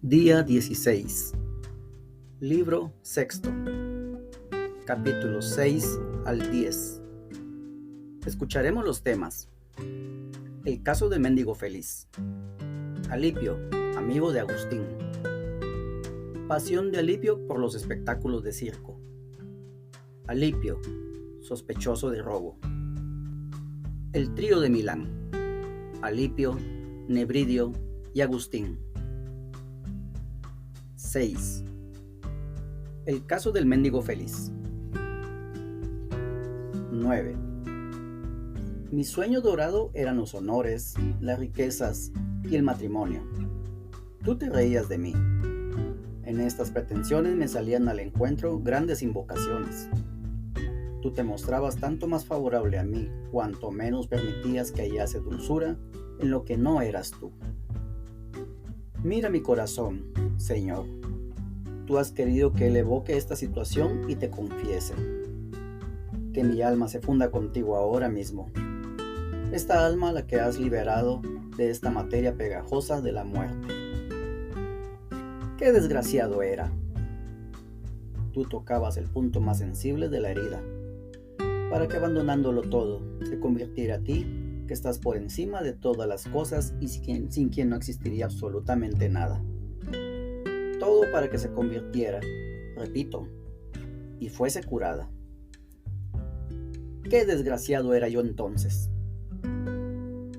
Día 16. Libro sexto. Capítulos 6 al 10. Escucharemos los temas: el caso del mendigo feliz, Alipio, amigo de Agustín, pasión de Alipio por los espectáculos de circo, Alipio, sospechoso de robo, el trío de Milán, Alipio, Nebridio y Agustín. 6. El caso del mendigo feliz. 9. Mi sueño dorado eran los honores, las riquezas y el matrimonio. Tú te reías de mí. En estas pretensiones me salían al encuentro grandes invocaciones. Tú te mostrabas tanto más favorable a mí cuanto menos permitías que hallase dulzura en lo que no eras tú. Mira mi corazón, Señor. Tú has querido que él evoque esta situación y te confiese. Que mi alma se funda contigo ahora mismo. Esta alma a la que has liberado de esta materia pegajosa de la muerte. ¡Qué desgraciado era! Tú tocabas el punto más sensible de la herida, para que abandonándolo todo, se convirtiera a ti, que estás por encima de todas las cosas y sin quien no existiría absolutamente nada. Todo para que se convirtiera, repito, y fuese curada. ¡Qué desgraciado era yo entonces!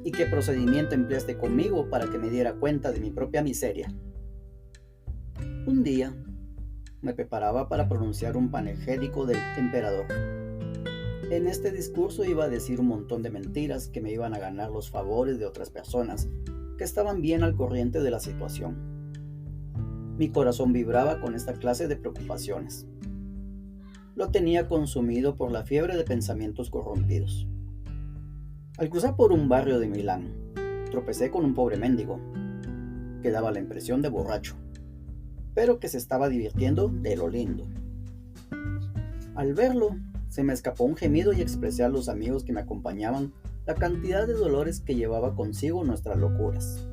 ¿Y qué procedimiento empleaste conmigo para que me diera cuenta de mi propia miseria? Un día me preparaba para pronunciar un panegírico del emperador. En este discurso iba a decir un montón de mentiras que me iban a ganar los favores de otras personas que estaban bien al corriente de la situación. Mi corazón vibraba con esta clase de preocupaciones. Lo tenía consumido por la fiebre de pensamientos corrompidos. Al cruzar por un barrio de Milán, tropecé con un pobre mendigo, que daba la impresión de borracho, pero que se estaba divirtiendo de lo lindo. Al verlo, se me escapó un gemido y expresé a los amigos que me acompañaban la cantidad de dolores que llevaba consigo nuestras locuras.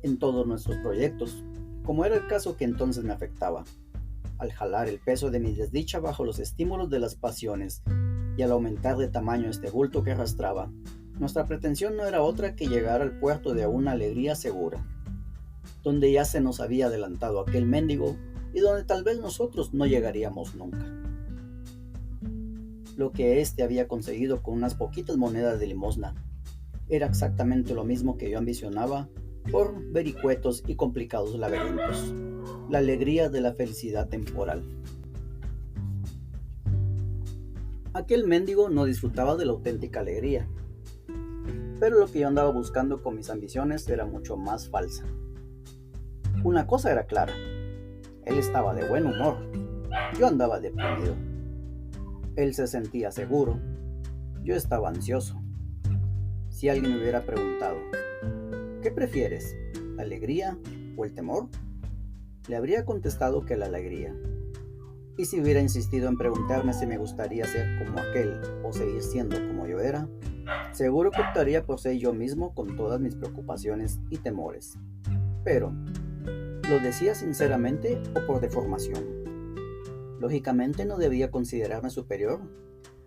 En todos nuestros proyectos, como era el caso que entonces me afectaba, al jalar el peso de mi desdicha bajo los estímulos de las pasiones y al aumentar de tamaño este bulto que arrastraba, nuestra pretensión no era otra que llegar al puerto de una alegría segura, donde ya se nos había adelantado aquel mendigo y donde tal vez nosotros no llegaríamos nunca. Lo que éste había conseguido con unas poquitas monedas de limosna era exactamente lo mismo que yo ambicionaba por vericuetos y complicados laberintos, la alegría de la felicidad temporal. Aquel mendigo no disfrutaba de la auténtica alegría, pero lo que yo andaba buscando con mis ambiciones era mucho más falsa. Una cosa era clara: él estaba de buen humor, yo andaba deprimido. Él se sentía seguro, yo estaba ansioso. Si alguien me hubiera preguntado, ¿qué prefieres, la alegría o el temor?, le habría contestado que la alegría. Y si hubiera insistido en preguntarme si me gustaría ser como aquel o seguir siendo como yo era, seguro que optaría por ser yo mismo con todas mis preocupaciones y temores. Pero, ¿lo decía sinceramente o por deformación? Lógicamente no debía considerarme superior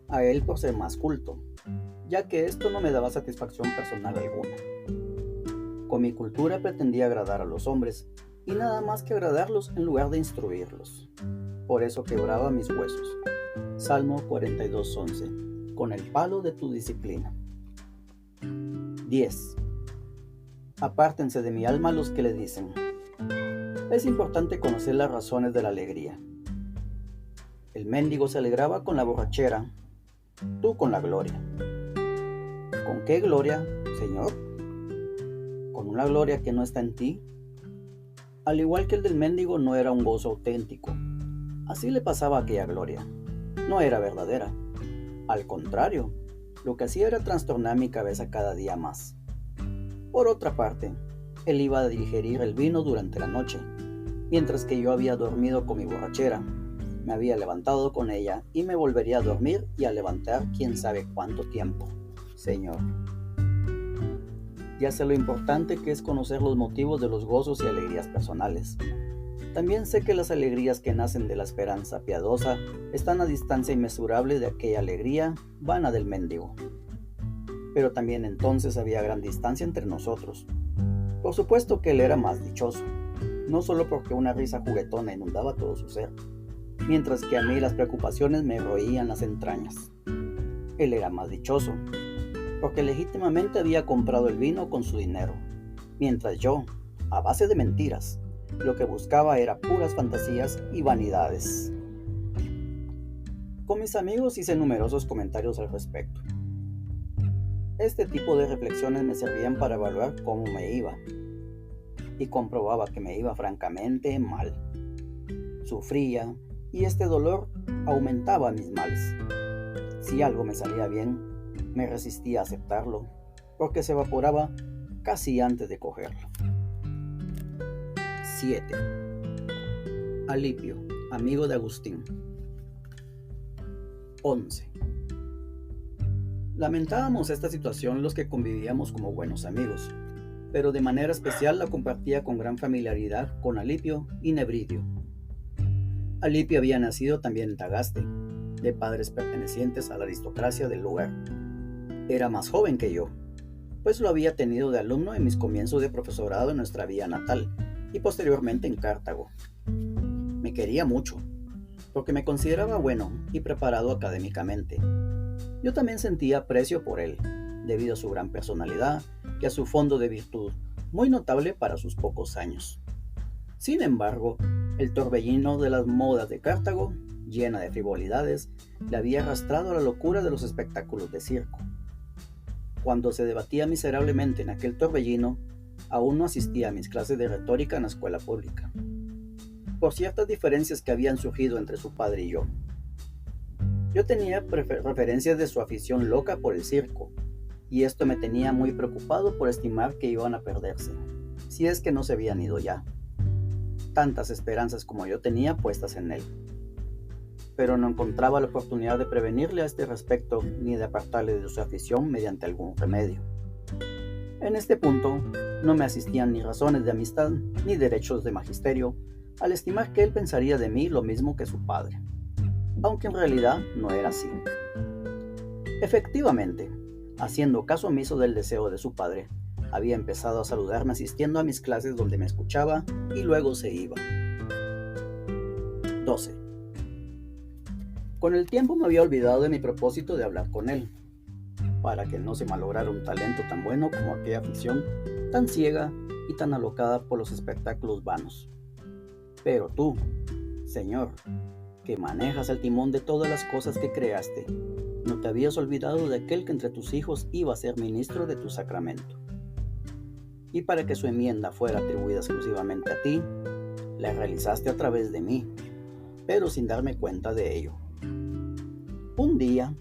a él por ser más culto, ya que esto no me daba satisfacción personal alguna. Con mi cultura pretendía agradar a los hombres, y nada más que agradarlos en lugar de instruirlos. Por eso quebraba mis huesos. Salmo 42:11. Con el palo de tu disciplina. 10. Apártense de mi alma los que le dicen. Es importante conocer las razones de la alegría. El mendigo se alegraba con la borrachera, tú con la gloria. ¿Con qué gloria, Señor? ¿Con una gloria que no está en ti? Al igual que el del mendigo, no era un gozo auténtico. Así le pasaba a aquella gloria. No era verdadera. Al contrario, lo que hacía era trastornar mi cabeza cada día más. Por otra parte, él iba a digerir el vino durante la noche, mientras que yo había dormido con mi borrachera. Me había levantado con ella y me volvería a dormir y a levantar quién sabe cuánto tiempo, Señor. Ya sé lo importante que es conocer los motivos de los gozos y alegrías personales. También sé que las alegrías que nacen de la esperanza piadosa están a distancia inmesurable de aquella alegría vana del mendigo. Pero también entonces había gran distancia entre nosotros. Por supuesto que él era más dichoso, no solo porque una risa juguetona inundaba todo su ser, mientras que a mí las preocupaciones me roían las entrañas. Él era más dichoso, porque legítimamente había comprado el vino con su dinero, mientras yo, a base de mentiras, lo que buscaba era puras fantasías y vanidades. Con mis amigos hice numerosos comentarios al respecto. Este tipo de reflexiones me servían para evaluar cómo me iba, y comprobaba que me iba francamente mal. Sufría, y este dolor aumentaba mis males. Si algo me salía bien, me resistía a aceptarlo, porque se evaporaba casi antes de cogerlo. 7. Alipio, amigo de Agustín. 11. Lamentábamos esta situación los que convivíamos como buenos amigos, pero de manera especial la compartía con gran familiaridad con Alipio y Nebridio. Alipio había nacido también en Tagaste, de padres pertenecientes a la aristocracia del lugar. Era más joven que yo, pues lo había tenido de alumno en mis comienzos de profesorado en nuestra villa natal y posteriormente en Cartago. Me quería mucho, porque me consideraba bueno y preparado académicamente. Yo también sentía aprecio por él, debido a su gran personalidad y a su fondo de virtud, muy notable para sus pocos años. Sin embargo, el torbellino de las modas de Cartago, llena de frivolidades, le había arrastrado a la locura de los espectáculos de circo. Cuando se debatía miserablemente en aquel torbellino, aún no asistía a mis clases de retórica en la escuela pública, por ciertas diferencias que habían surgido entre su padre y yo. Yo tenía referencias de su afición loca por el circo, y esto me tenía muy preocupado por estimar que iban a perderse, si es que no se habían ido ya. Tantas esperanzas como yo tenía puestas en él. Pero no encontraba la oportunidad de prevenirle a este respecto ni de apartarle de su afición mediante algún remedio. En este punto, no me asistían ni razones de amistad ni derechos de magisterio, al estimar que él pensaría de mí lo mismo que su padre, aunque en realidad no era así. Efectivamente, haciendo caso omiso del deseo de su padre, había empezado a saludarme asistiendo a mis clases donde me escuchaba y luego se iba. 12. Con el tiempo me había olvidado de mi propósito de hablar con él, para que no se malograra un talento tan bueno como aquella afición tan ciega y tan alocada por los espectáculos vanos. Pero tú, Señor, que manejas el timón de todas las cosas que creaste, no te habías olvidado de aquel que entre tus hijos iba a ser ministro de tu sacramento. Y para que su enmienda fuera atribuida exclusivamente a ti, la realizaste a través de mí, pero sin darme cuenta de ello. Un día,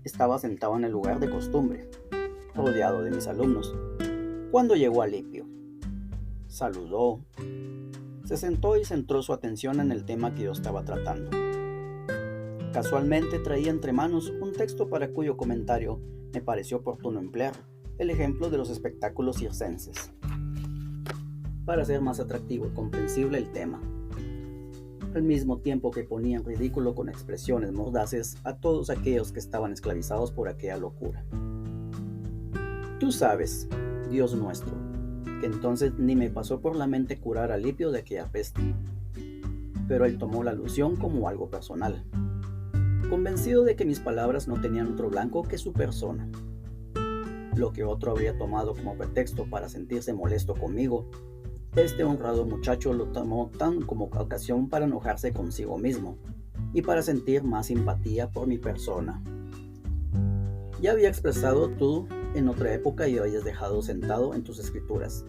estaba sentado en el lugar de costumbre, rodeado de mis alumnos, cuando llegó Alipio. Saludó, se sentó y centró su atención en el tema que yo estaba tratando. Casualmente traía entre manos un texto para cuyo comentario me pareció oportuno emplear el ejemplo de los espectáculos circenses, para hacer más atractivo y comprensible el tema, al mismo tiempo que ponía en ridículo con expresiones mordaces a todos aquellos que estaban esclavizados por aquella locura. Tú sabes, Dios nuestro, que entonces ni me pasó por la mente curar a Alipio de aquella peste, pero él tomó la alusión como algo personal, convencido de que mis palabras no tenían otro blanco que su persona. Lo que otro habría tomado como pretexto para sentirse molesto conmigo, este honrado muchacho lo tomó tan como ocasión para enojarse consigo mismo y para sentir más simpatía por mi persona. Ya había expresado tú en otra época y habías dejado sentado en tus escrituras: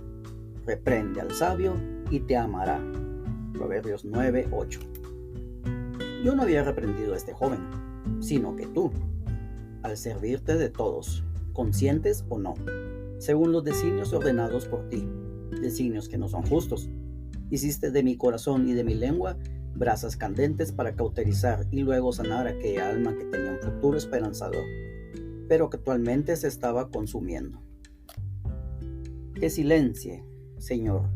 reprende al sabio y te amará. Proverbios 9:8. Yo no había reprendido a este joven, sino que tú, al servirte de todos, conscientes o no, según los designios ordenados por ti, designios que no son justos, hiciste de mi corazón y de mi lengua brasas candentes para cauterizar y luego sanar aquella alma que tenía un futuro esperanzador, pero que actualmente se estaba consumiendo. Que silencie, Señor,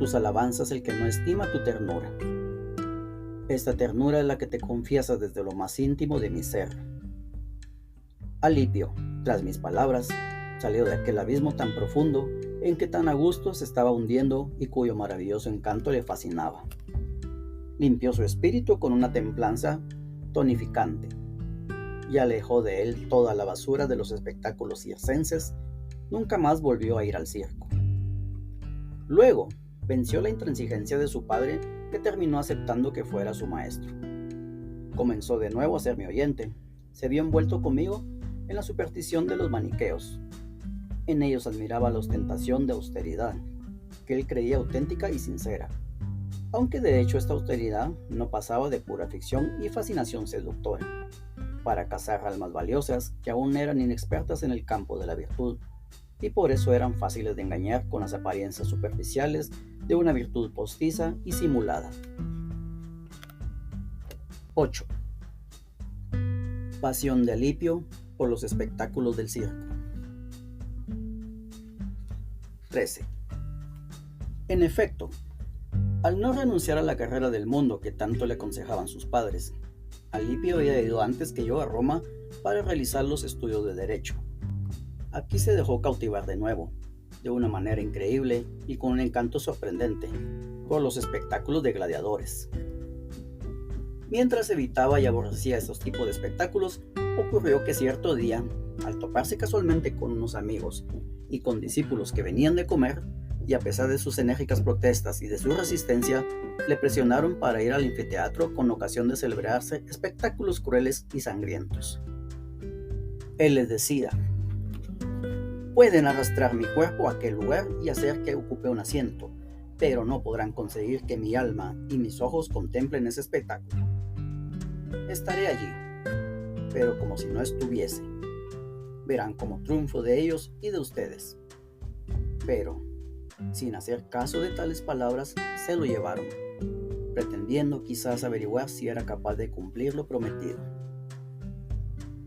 tus alabanzas el que no estima tu ternura. Esta ternura es la que te confiesas desde lo más íntimo de mi ser. Alipio, tras mis palabras, salió de aquel abismo tan profundo en que tan a gusto se estaba hundiendo y cuyo maravilloso encanto le fascinaba. Limpió su espíritu con una templanza tonificante y alejó de él toda la basura de los espectáculos circenses. Nunca más volvió a ir al circo. Luego, venció la intransigencia de su padre, que terminó aceptando que fuera su maestro. Comenzó de nuevo a ser mi oyente. Se vio envuelto conmigo en la superstición de los maniqueos. En ellos admiraba la ostentación de austeridad, que él creía auténtica y sincera, aunque de hecho esta austeridad no pasaba de pura ficción y fascinación seductora, para cazar almas valiosas que aún eran inexpertas en el campo de la virtud, y por eso eran fáciles de engañar con las apariencias superficiales de una virtud postiza y simulada. 8. Pasión de Alipio por los espectáculos del circo. 13. En efecto, al no renunciar a la carrera del mundo que tanto le aconsejaban sus padres, Alipio había ido antes que yo a Roma para realizar los estudios de Derecho. Aquí se dejó cautivar de nuevo, de una manera increíble y con un encanto sorprendente, por los espectáculos de gladiadores. Mientras evitaba y aborrecía estos tipos de espectáculos, ocurrió que cierto día, al toparse casualmente con unos amigos y con discípulos que venían de comer, y a pesar de sus enérgicas protestas y de su resistencia, le presionaron para ir al anfiteatro con ocasión de celebrarse espectáculos crueles y sangrientos. Él les decía: pueden arrastrar mi cuerpo a aquel lugar y hacer que ocupe un asiento, pero no podrán conseguir que mi alma y mis ojos contemplen ese espectáculo. Estaré allí, pero como si no estuviese. Verán como triunfo de ellos y de ustedes. Pero, sin hacer caso de tales palabras, se lo llevaron, pretendiendo quizás averiguar si era capaz de cumplir lo prometido.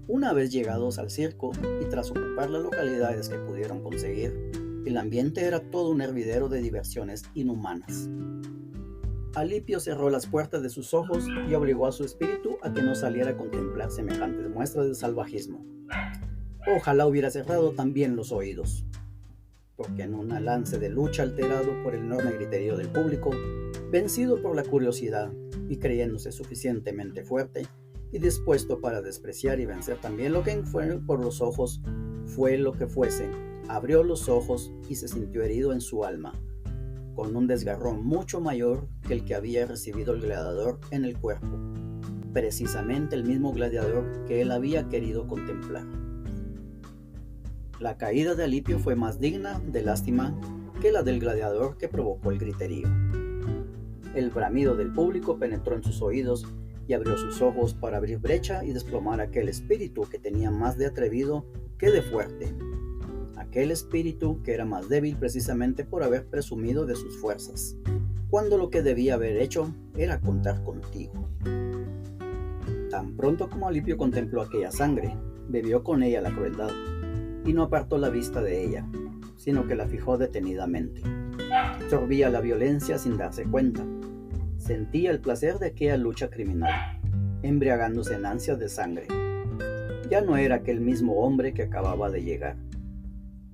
Una vez llegados al circo y tras ocupar las localidades que pudieron conseguir, el ambiente era todo un hervidero de diversiones inhumanas. Alipio cerró las puertas de sus ojos y obligó a su espíritu a que no saliera a contemplar semejantes muestras de salvajismo. Ojalá hubiera cerrado también los oídos, porque en un lance de lucha alterado por el enorme griterío del público, vencido por la curiosidad y creyéndose suficientemente fuerte y dispuesto para despreciar y vencer también lo que fue por los ojos, fue lo que fuese, abrió los ojos y se sintió herido en su alma, con un desgarrón mucho mayor que el que había recibido el gladiador en el cuerpo, precisamente el mismo gladiador que él había querido contemplar. La caída de Alipio fue más digna de lástima que la del gladiador que provocó el griterío. El bramido del público penetró en sus oídos y abrió sus ojos para abrir brecha y desplomar aquel espíritu que tenía más de atrevido que de fuerte. Aquel espíritu que era más débil precisamente por haber presumido de sus fuerzas, cuando lo que debía haber hecho era contar contigo. Tan pronto como Alipio contempló aquella sangre, bebió con ella la crueldad, y no apartó la vista de ella, sino que la fijó detenidamente. Sorbía la violencia sin darse cuenta. Sentía el placer de aquella lucha criminal, embriagándose en ansias de sangre. Ya no era aquel mismo hombre que acababa de llegar.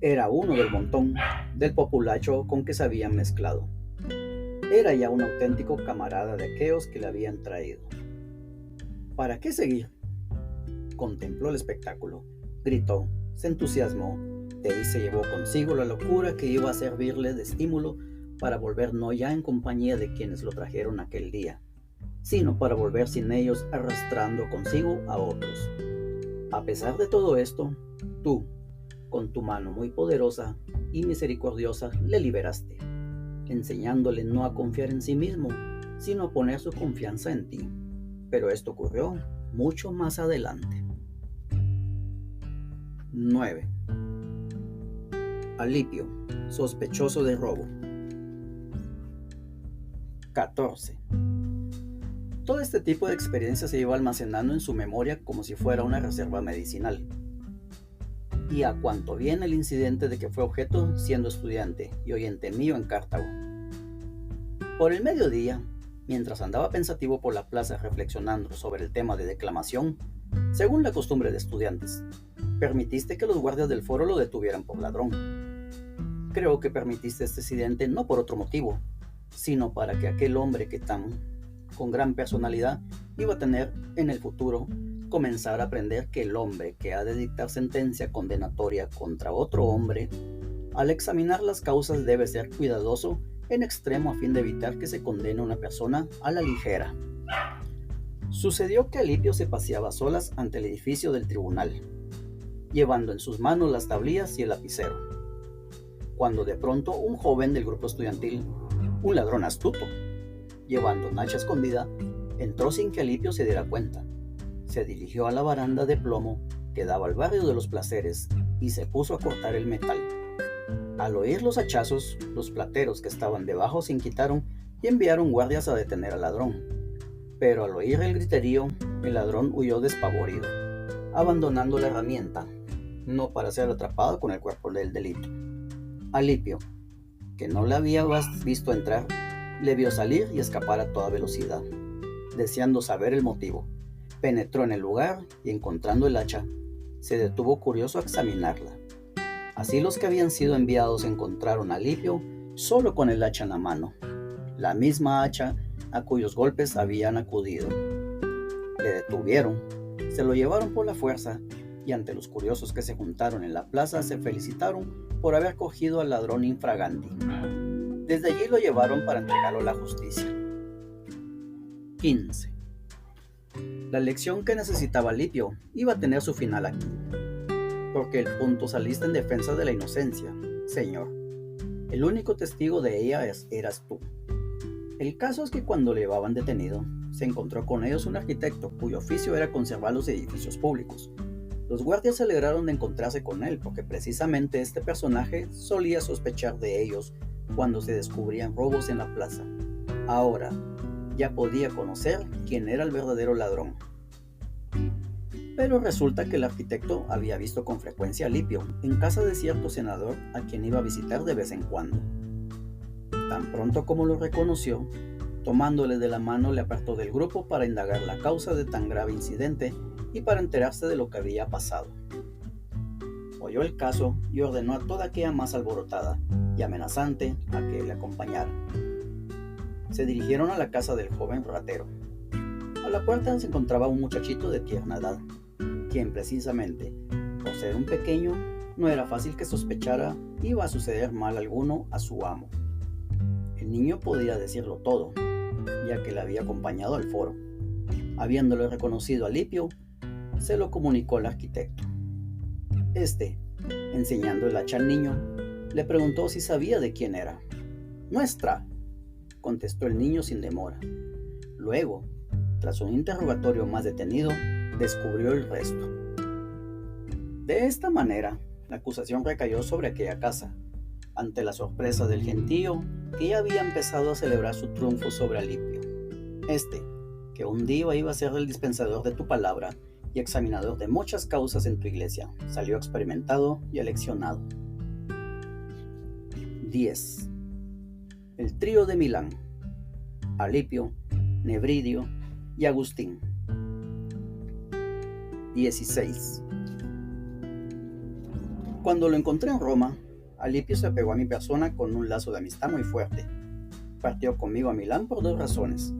Era uno del montón, del populacho con que se habían mezclado. Era ya un auténtico camarada de aquellos que le habían traído. ¿Para qué seguir? Contempló el espectáculo, gritó, se entusiasmó, de ahí se llevó consigo la locura que iba a servirle de estímulo para volver no ya en compañía de quienes lo trajeron aquel día, sino para volver sin ellos arrastrando consigo a otros. A pesar de todo esto, tú, con tu mano muy poderosa y misericordiosa, le liberaste, enseñándole no a confiar en sí mismo, sino a poner su confianza en ti. Pero esto ocurrió mucho más adelante. 9. Alipio, sospechoso de robo. 14. Todo este tipo de experiencias se iba almacenando en su memoria como si fuera una reserva medicinal. y a cuanto viene el incidente de que fue objeto siendo estudiante y oyente mío en Cartago. Por el mediodía, mientras andaba pensativo por la plaza reflexionando sobre el tema de declamación, según la costumbre de estudiantes, permitiste que los guardias del foro lo detuvieran por ladrón. Creo que permitiste este incidente no por otro motivo, sino para que aquel hombre que con gran personalidad iba a tener en el futuro comenzara a aprender que el hombre que ha de dictar sentencia condenatoria contra otro hombre, al examinar las causas debe ser cuidadoso en extremo a fin de evitar que se condene a una persona a la ligera. Sucedió que Alipio se paseaba a solas ante el edificio del tribunal, llevando en sus manos las tablillas y el lapicero, cuando de pronto un joven del grupo estudiantil, un ladrón astuto, llevando una hacha escondida, entró sin que Alipio se diera cuenta. Se dirigió a la baranda de plomo que daba al barrio de los Placeres y se puso a cortar el metal. Al oír los hachazos, los plateros que estaban debajo se inquietaron y enviaron guardias a detener al ladrón. Pero al oír el griterío, el ladrón huyó despavorido, abandonando la herramienta, no para ser atrapado con el cuerpo del delito. Alipio, que no le había visto entrar, le vio salir y escapar a toda velocidad. Deseando saber el motivo, penetró en el lugar y encontrando el hacha, se detuvo curioso a examinarla. Así los que habían sido enviados encontraron a Alipio solo con el hacha en la mano, la misma hacha a cuyos golpes habían acudido. Le detuvieron, se lo llevaron por la fuerza y ante los curiosos que se juntaron en la plaza se felicitaron por haber cogido al ladrón infraganti. Desde allí lo llevaron para entregarlo a la justicia. 15. La lección que necesitaba Alipio iba a tener su final aquí, porque el punto saliste en defensa de la inocencia, señor. El único testigo de ella eras tú. El caso es que cuando le llevaban detenido, se encontró con ellos un arquitecto cuyo oficio era conservar los edificios públicos. Los guardias se alegraron de encontrarse con él porque precisamente este personaje solía sospechar de ellos cuando se descubrían robos en la plaza. Ahora ya podía conocer quién era el verdadero ladrón. Pero resulta que el arquitecto había visto con frecuencia a Alipio en casa de cierto senador a quien iba a visitar de vez en cuando. Tan pronto como lo reconoció, tomándole de la mano le apartó del grupo para indagar la causa de tan grave incidente y para enterarse de lo que había pasado. Oyó el caso y ordenó a toda aquella masa alborotada y amenazante a que le acompañara. Se dirigieron a la casa del joven ratero. A la puerta se encontraba un muchachito de tierna edad, quien precisamente, por ser un pequeño, no era fácil que sospechara iba a suceder mal alguno a su amo. El niño podía decirlo todo, ya que le había acompañado al foro. Habiéndole reconocido a Alipio, se lo comunicó al arquitecto. Este, enseñando el hacha al niño, le preguntó si sabía de quién era. «Nuestra», contestó el niño sin demora. Luego, tras un interrogatorio más detenido, descubrió el resto. De esta manera, la acusación recayó sobre aquella casa, ante la sorpresa del gentío que ya había empezado a celebrar su triunfo sobre Alipio. Este, que un día iba a ser el dispensador de tu palabra y examinador de muchas causas en tu iglesia, salió experimentado y aleccionado. 10. El trío de Milán: Alipio, Nebridio y Agustín. 16. Cuando lo encontré en Roma, Alipio se apegó a mi persona con un lazo de amistad muy fuerte. Partió conmigo a Milán por dos razones: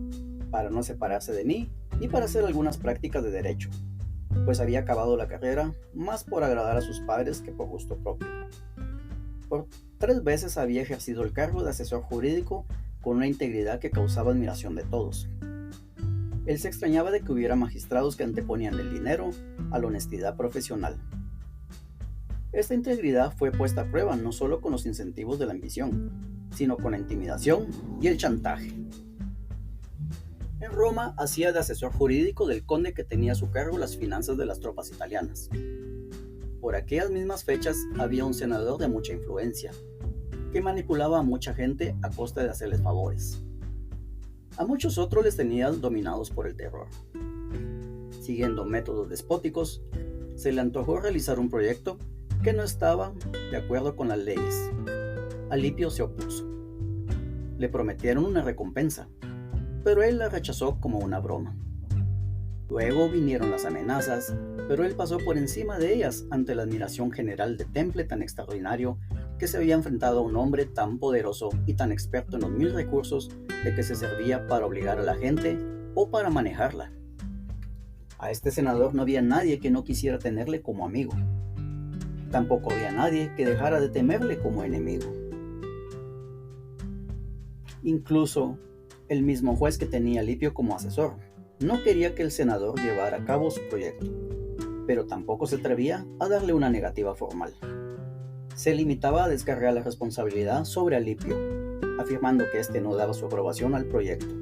para no separarse de mí y para hacer algunas prácticas de derecho, pues había acabado la carrera más por agradar a sus padres que por gusto propio. Por 3 veces había ejercido el cargo de asesor jurídico con una integridad que causaba admiración de todos. Él se extrañaba de que hubiera magistrados que anteponían el dinero a la honestidad profesional. Esta integridad fue puesta a prueba no solo con los incentivos de la ambición, sino con la intimidación y el chantaje. En Roma hacía de asesor jurídico del conde que tenía a su cargo las finanzas de las tropas italianas. Por aquellas mismas fechas había un senador de mucha influencia, que manipulaba a mucha gente a costa de hacerles favores. A muchos otros les tenía dominados por el terror. Siguiendo métodos despóticos, se le antojó realizar un proyecto que no estaba de acuerdo con las leyes. Alipio se opuso. Le prometieron una recompensa, pero él la rechazó como una broma. Luego vinieron las amenazas, pero él pasó por encima de ellas ante la admiración general de Temple tan extraordinario que se había enfrentado a un hombre tan poderoso y tan experto en los 1000 recursos de que se servía para obligar a la gente o para manejarla. A este senador no había nadie que no quisiera tenerle como amigo. Tampoco había nadie que dejara de temerle como enemigo. Incluso el mismo juez que tenía a Alipio como asesor no quería que el senador llevara a cabo su proyecto, pero tampoco se atrevía a darle una negativa formal. Se limitaba a descargar la responsabilidad sobre Alipio, afirmando que éste no daba su aprobación al proyecto.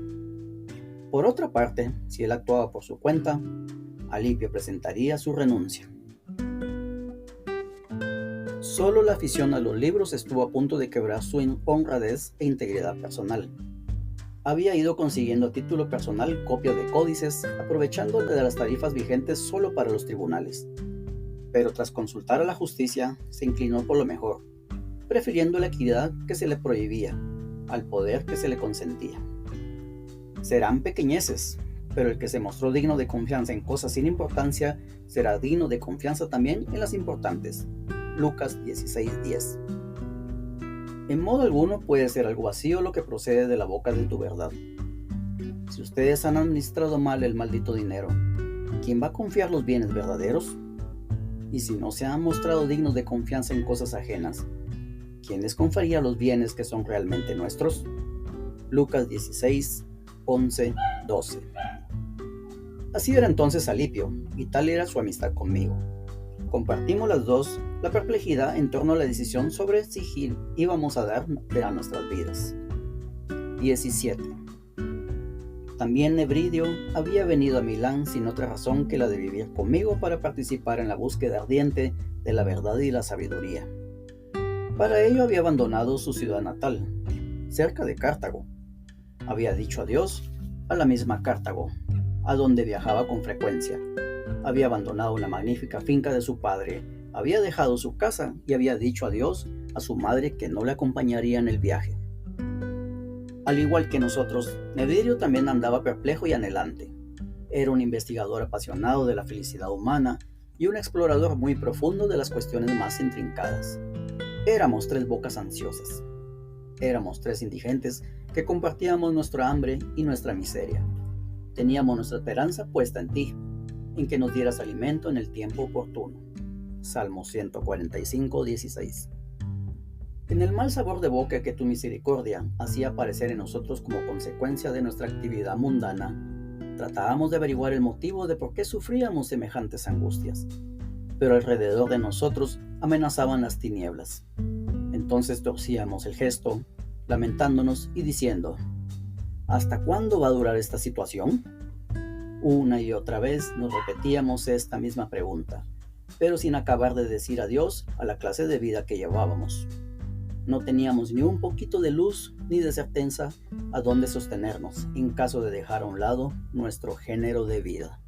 Por otra parte, si él actuaba por su cuenta, Alipio presentaría su renuncia. Solo la afición a los libros estuvo a punto de quebrar su honradez e integridad personal. Había ido consiguiendo a título personal copia de códices, aprovechando de las tarifas vigentes solo para los tribunales. Pero tras consultar a la justicia, se inclinó por lo mejor, prefiriendo la equidad que se le prohibía, al poder que se le consentía. Serán pequeñeces, pero el que se mostró digno de confianza en cosas sin importancia, será digno de confianza también en las importantes. Lucas 16:10. En modo alguno puede ser algo vacío lo que procede de la boca de tu verdad. Si ustedes han administrado mal el maldito dinero, ¿quién va a confiar los bienes verdaderos? Y si no se han mostrado dignos de confianza en cosas ajenas, ¿quién les confiaría los bienes que son realmente nuestros? Lucas 16:11-12. Así era entonces Alipio, y tal era su amistad conmigo. Compartimos las dos la perplejidad en torno a la decisión sobre si íbamos a dar a nuestras vidas. 17. También Nebridio había venido a Milán sin otra razón que la de vivir conmigo para participar en la búsqueda ardiente de la verdad y la sabiduría. Para ello había abandonado su ciudad natal, cerca de Cartago. Había dicho adiós a la misma Cartago, a donde viajaba con frecuencia. Había abandonado la magnífica finca de su padre, había dejado su casa y había dicho adiós a su madre que no le acompañaría en el viaje. Al igual que nosotros, Nebridio también andaba perplejo y anhelante. Era un investigador apasionado de la felicidad humana y un explorador muy profundo de las cuestiones más intrincadas. Éramos 3 bocas ansiosas. Éramos 3 indigentes que compartíamos nuestra hambre y nuestra miseria. Teníamos nuestra esperanza puesta en ti, en que nos dieras alimento en el tiempo oportuno. Salmo 145:16. En el mal sabor de boca que tu misericordia hacía aparecer en nosotros como consecuencia de nuestra actividad mundana, tratábamos de averiguar el motivo de por qué sufríamos semejantes angustias. Pero alrededor de nosotros amenazaban las tinieblas. Entonces torcíamos el gesto, lamentándonos y diciendo: ¿hasta cuándo va a durar esta situación? Una y otra vez nos repetíamos esta misma pregunta, pero sin acabar de decir adiós a la clase de vida que llevábamos. No teníamos ni un poquito de luz ni de certeza a dónde sostenernos en caso de dejar a un lado nuestro género de vida.